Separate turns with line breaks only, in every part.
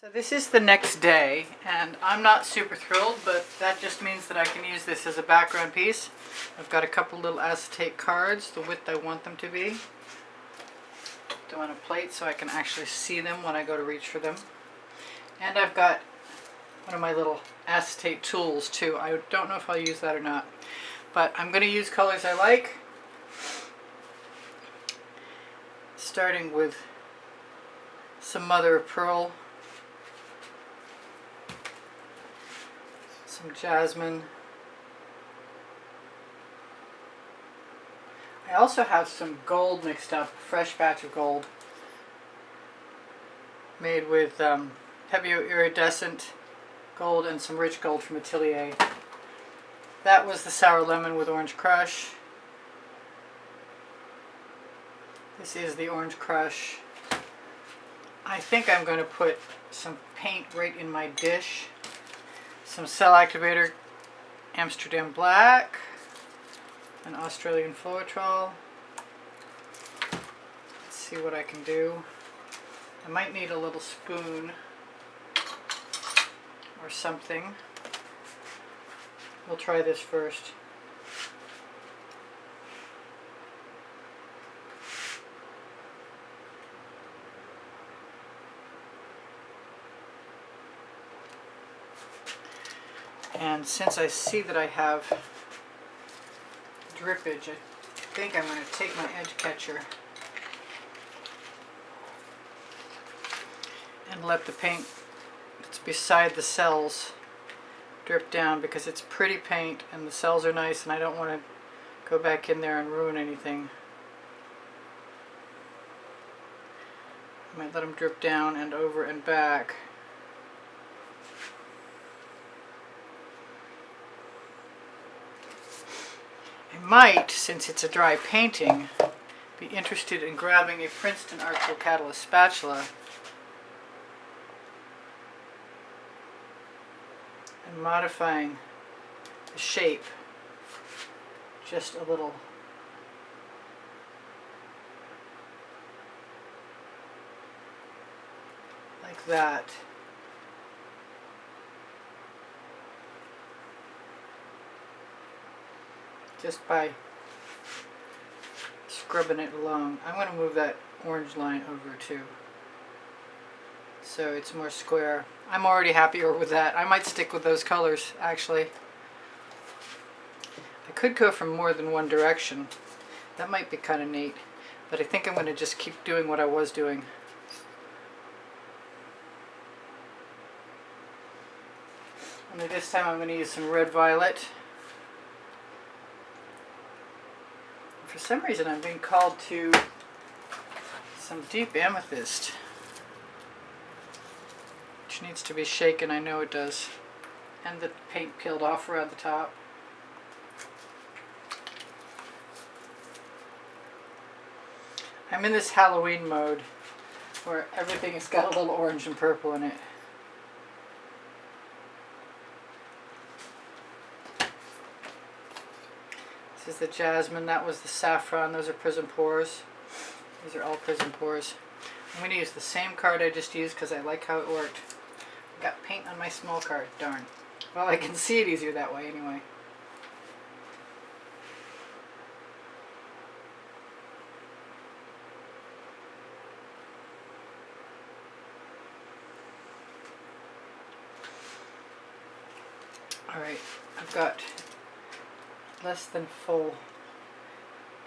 So this is the next day, and I'm not super thrilled, but that just means that I can use this as a background piece. I've got a couple little acetate cards, the width I want them to be. Put them on a plate so I can actually see them when I go to reach for them. And I've got one of my little acetate tools too. I don't know if I'll use that or not, but I'm going to use colors I like. Starting with some mother of pearl, some jasmine. I also have some gold mixed up, a fresh batch of gold made with heavy iridescent gold and some rich gold from Atelier. That was the sour lemon with orange crush. This is the orange crush. I think I'm going to put some paint right in my dish. Some cell activator, Amsterdam black, an Australian Floetrol. Let's see what I can do. I might need a little spoon or something. We'll try this first. And since I see that I have drippage, I think I'm going to take my edge catcher and let the paint that's beside the cells drip down, because it's pretty paint and the cells are nice and I don't want to go back in there and ruin anything. I might let them drip down and over and back. I might, since it's a dry painting, be interested in grabbing a Princeton Artful Catalyst spatula and modifying the shape just a little. Like that. Just by scrubbing it along. I'm going to move that orange line over too, so it's more square. I'm already happier with that. I might stick with those colors, actually. I could go from more than one direction. That might be kind of neat, but I think I'm going to just keep doing what I was doing. Only this time I'm going to use some red violet. For some reason I'm being called to some deep amethyst, which needs to be shaken. I know it does. And the paint peeled off around the top. I'm in this Halloween mode where everything has got a little orange and purple in it. This is the jasmine, that was the saffron, those are Prizm pours. These are all Prizm pours. I'm going to use the same card I just used because I like how it worked. I got paint on my small card, darn. Well, I can see it easier that way anyway. Alright, I've got less than full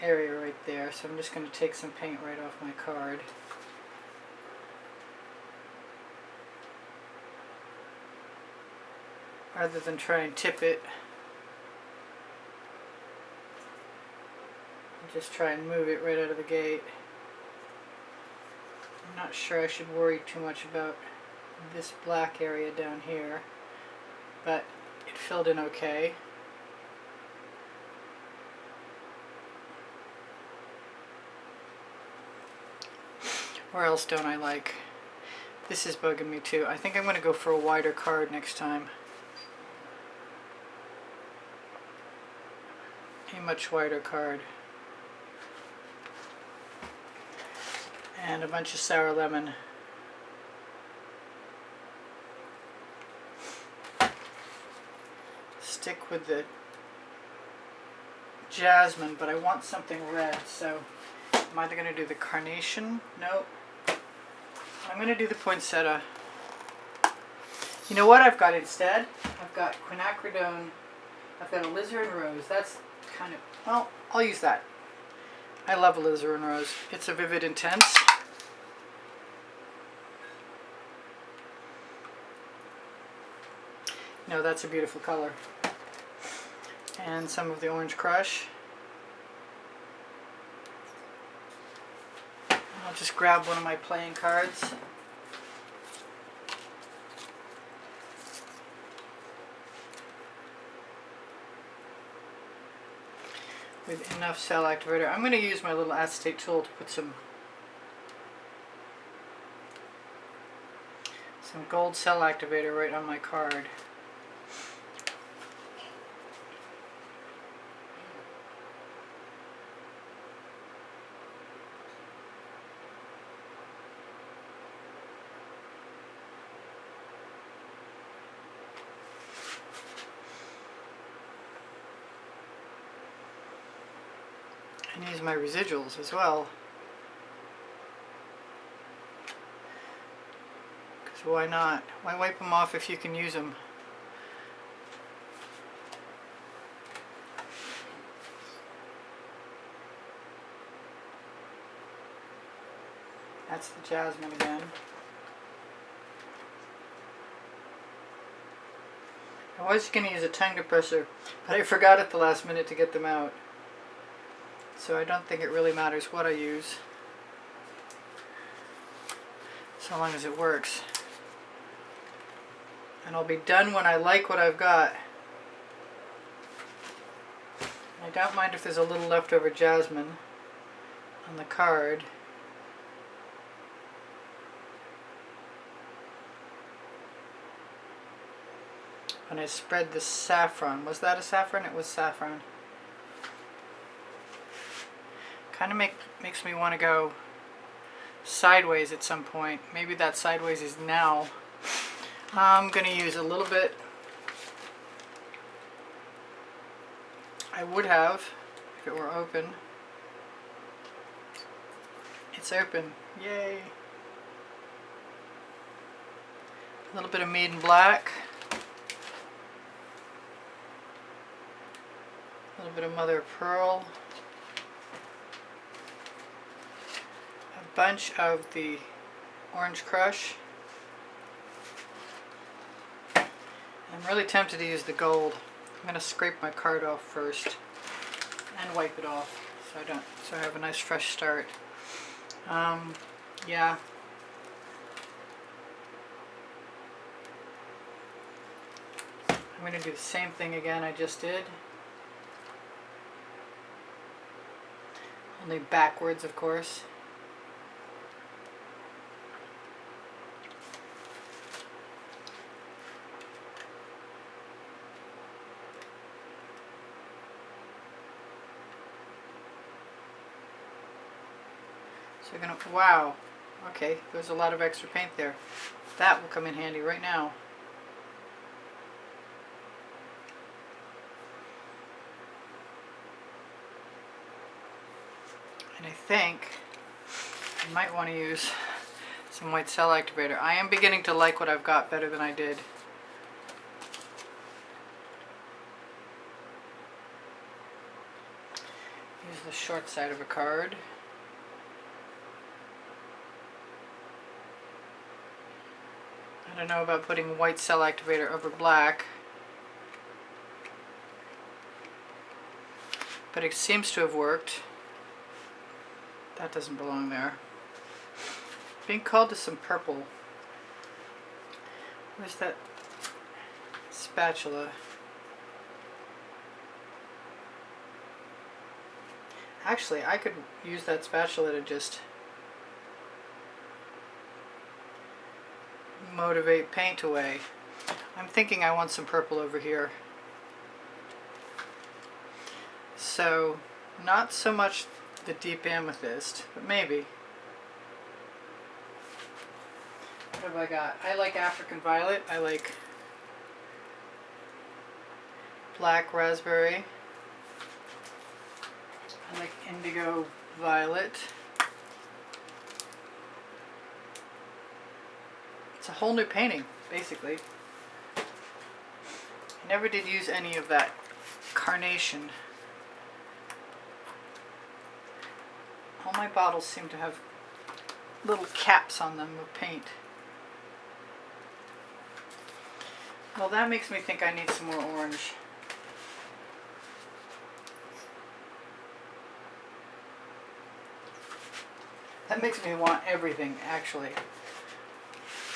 area right there, so I'm just going to take some paint right off my card. Rather than try and tip it, I'll just try and move it right out of the gate. I'm not sure I should worry too much about this black area down here, but it filled in okay. Where else don't I like? This is bugging me too. I think I'm going to go for a wider card next time. A much wider card. And a bunch of sour lemon. stick with the jasmine, but I want something red, so I'm either going to do the carnation. Nope. I'm going to do the poinsettia. You know what I've got instead? I've got quinacridone. I've got alizarin rose. That's kind of, well, I'll use that. I love alizarin rose. It's a vivid intense. No, that's a beautiful color. And some of the orange crush. I'll just grab one of my playing cards. With enough cell activator. I'm going to use my little acetate tool to put some gold cell activator right on my card. And use my residuals as well. Because why not? Why wipe them off if you can use them? That's the jasmine again. I was going to use a tongue depressor, but I forgot at the last minute to get them out. So I don't think it really matters what I use, so long as it works. And I'll be done when I like what I've got. I don't mind if there's a little leftover jasmine on the card. When I spread the saffron, was that a saffron? It was saffron. Kind of makes me want to go sideways at some point. Maybe that sideways is now. I'm going to use a little bit. I would have if it were open. It's open. Yay. A little bit of Maiden Black. A little bit of Mother of Pearl. Bunch of the orange crush. I'm really tempted to use the gold. I'm going to scrape my card off first and wipe it off so I have a nice fresh start. Yeah. I'm going to do the same thing again I just did. Only backwards, of course. So you're gonna, wow, okay, there's a lot of extra paint there. That will come in handy right now. And I think I might want to use some white cell activator. I am beginning to like what I've got better than I did. Use the short side of a card. I don't know about putting white cell activator over black, but it seems to have worked. That doesn't belong there. Being called to some purple. Where's that spatula? Actually, I could use that spatula to just motivate paint away. I'm thinking I want some purple over here. So, not so much the deep amethyst, but maybe. What have I got? I like African violet. I like black raspberry. I like indigo violet. It's a whole new painting, basically. I never did use any of that carnation. All my bottles seem to have little caps on them of paint. Well, that makes me think I need some more orange. That makes me want everything, actually.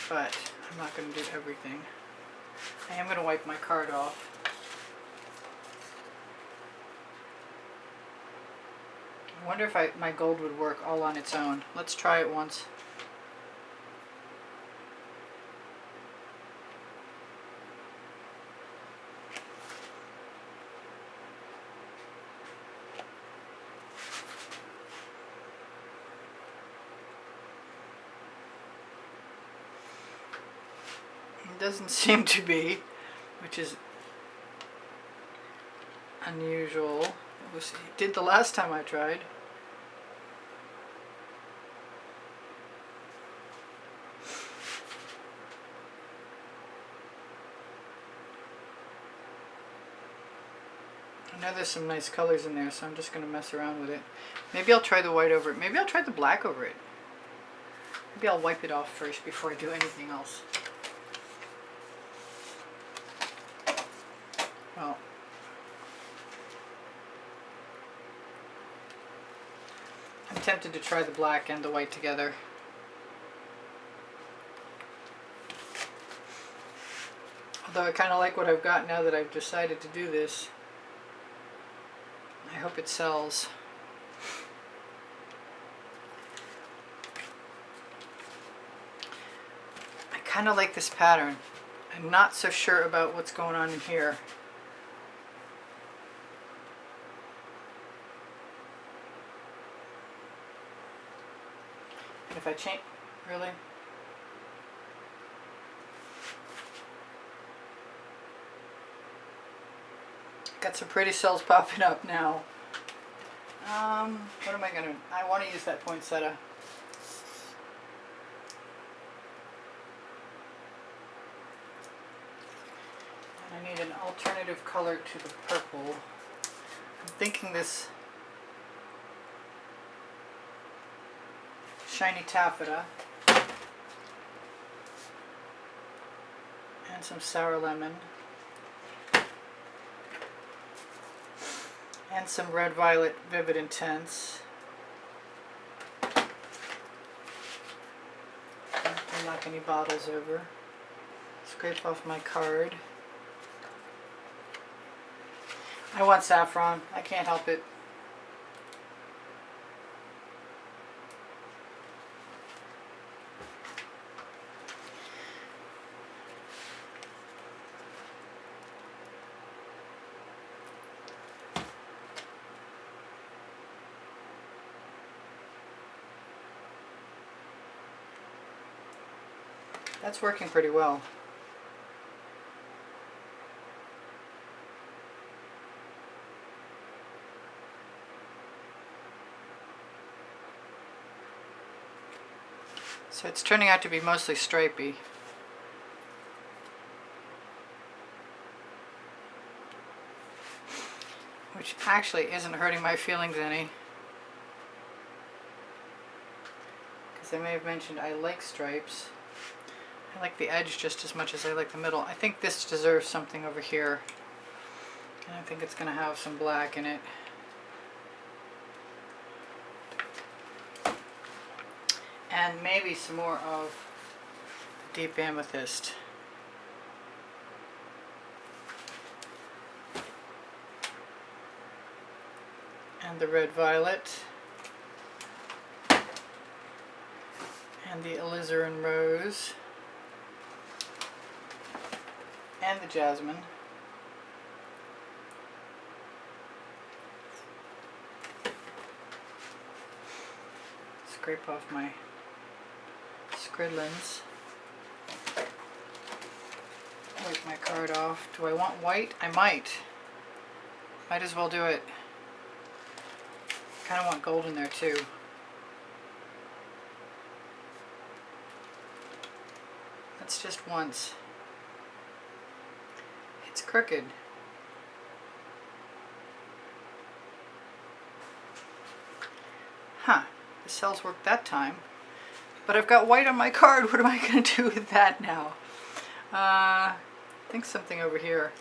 But I'm not going to do everything. I am going to wipe my card off. I wonder if my gold would work all on its own. Let's try it once. It doesn't seem to be, which is unusual. It did the last time I tried. I know there's some nice colors in there, so I'm just going to mess around with it. Maybe I'll try the white over it. Maybe I'll try the black over it. Maybe I'll wipe it off first before I do anything else. Well, I'm tempted to try the black and the white together. Although I kind of like what I've got now that I've decided to do this. I hope it sells. I kind of like this pattern. I'm not so sure about what's going on in here. And if I change, really? Got some pretty cells popping up now. What am I gonna, I want to use that poinsettia. And I need an alternative color to the purple. I'm thinking this shiny taffeta and some sour lemon. And some red violet vivid intense. Don't knock any bottles over. Scrape off my card. I want saffron. I can't help it. That's working pretty well. So it's turning out to be mostly stripy. Which actually isn't hurting my feelings any. Because I may have mentioned I like stripes. I like the edge just as much as I like the middle. I think this deserves something over here. And I think it's going to have some black in it. And maybe some more of the deep amethyst. And the red violet. And the alizarin rose. And the jasmine. Scrape off my scridlins. Wipe my card off. Do I want white? I might. Might as well do it. Kind of want gold in there too. That's just once. It's crooked. Huh. The cells worked that time. But I've got white on my card. What am I going to do with that now? I think something over here.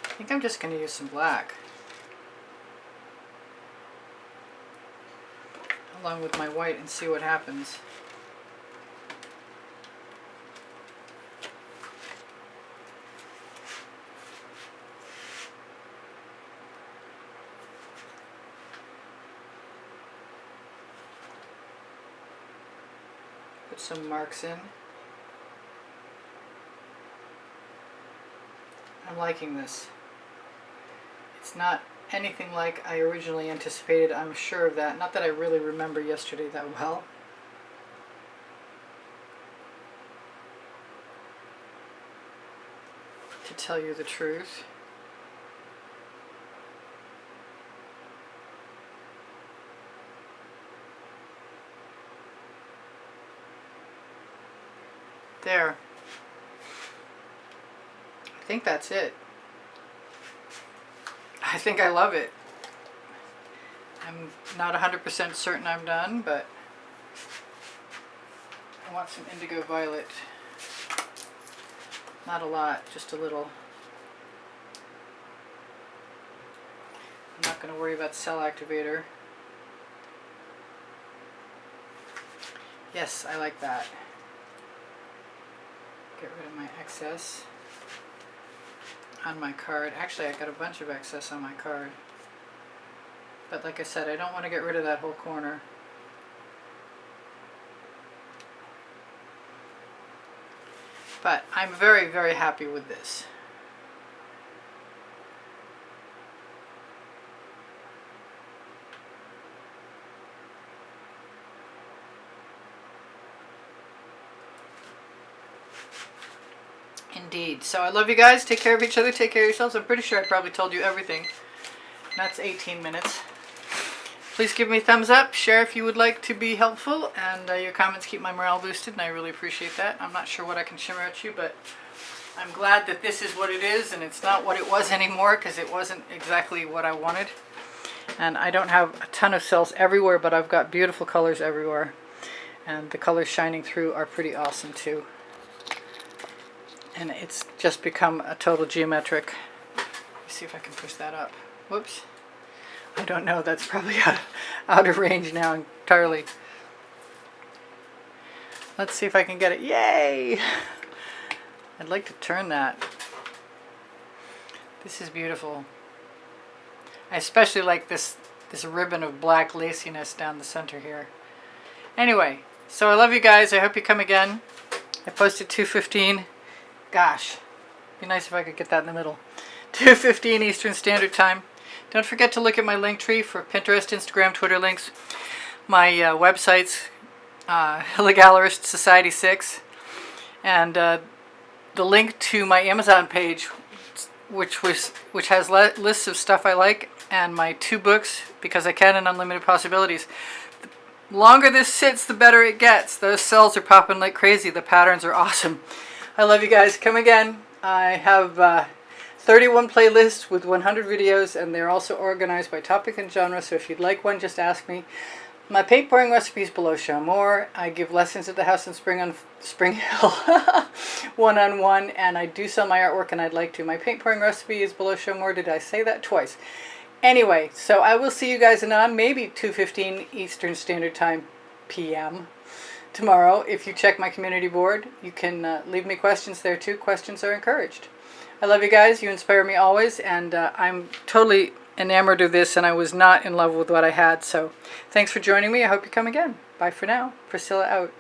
I think I'm just going to use some black. Along with my white and see what happens. Put some marks in. I'm liking this. It's not anything like I originally anticipated, I'm sure of that. Not that I really remember yesterday that well. To tell you the truth. There. I think that's it. I think I love it. I'm not 100% certain I'm done, but I want some indigo violet. Not a lot, just a little. I'm not going to worry about cell activator. Yes, I like that. Get rid of my excess on my card. Actually, I got a bunch of excess on my card. But like I said, I don't want to get rid of that whole corner. But I'm very, very happy with this. Indeed. So I love you guys. Take care of each other. Take care of yourselves. I'm pretty sure I probably told you everything. That's 18 minutes. Please give me a thumbs up. Share if you would like to be helpful. And your comments keep my morale boosted, and I really appreciate that. I'm not sure what I can shimmer at you, but I'm glad that this is what it is, and it's not what it was anymore, because it wasn't exactly what I wanted. And I don't have a ton of cells everywhere, but I've got beautiful colors everywhere. And the colors shining through are pretty awesome too. And it's just become a total geometric. Let's see if I can push that up. Whoops. I don't know. That's probably out of range now entirely. Let's see if I can get it. Yay! I'd like to turn that. This is beautiful. I especially like this ribbon of black laciness down the center here. Anyway, so I love you guys. I hope you come again. I posted 2:15. Gosh, be nice if I could get that in the middle. 2:15 Eastern Standard Time. Don't forget to look at my link tree for Pinterest, Instagram, Twitter links. My websites, Gallerist Society 6, and the link to my Amazon page, which has lists of stuff I like, and my 2 books, Because I Can and Unlimited Possibilities. The longer this sits, the better it gets. Those cells are popping like crazy. The patterns are awesome. I love you guys. Come again. I have 31 playlists with 100 videos, and they're also organized by topic and genre, so if you'd like one, just ask me. My paint pouring recipes below show more. I give lessons at the house in Spring Hill one-on-one, and I do sell my artwork, and I'd like to. My paint pouring recipe is below show more. Did I say that twice? Anyway, so I will see you guys anon, maybe 2:15 Eastern Standard Time PM. Tomorrow. If you check my community board, you can leave me questions there too. Questions are encouraged. I love you guys. You inspire me always, and I'm totally enamored of this, and I was not in love with what I had. So thanks for joining me. I hope you come again. Bye for now. Priscilla out.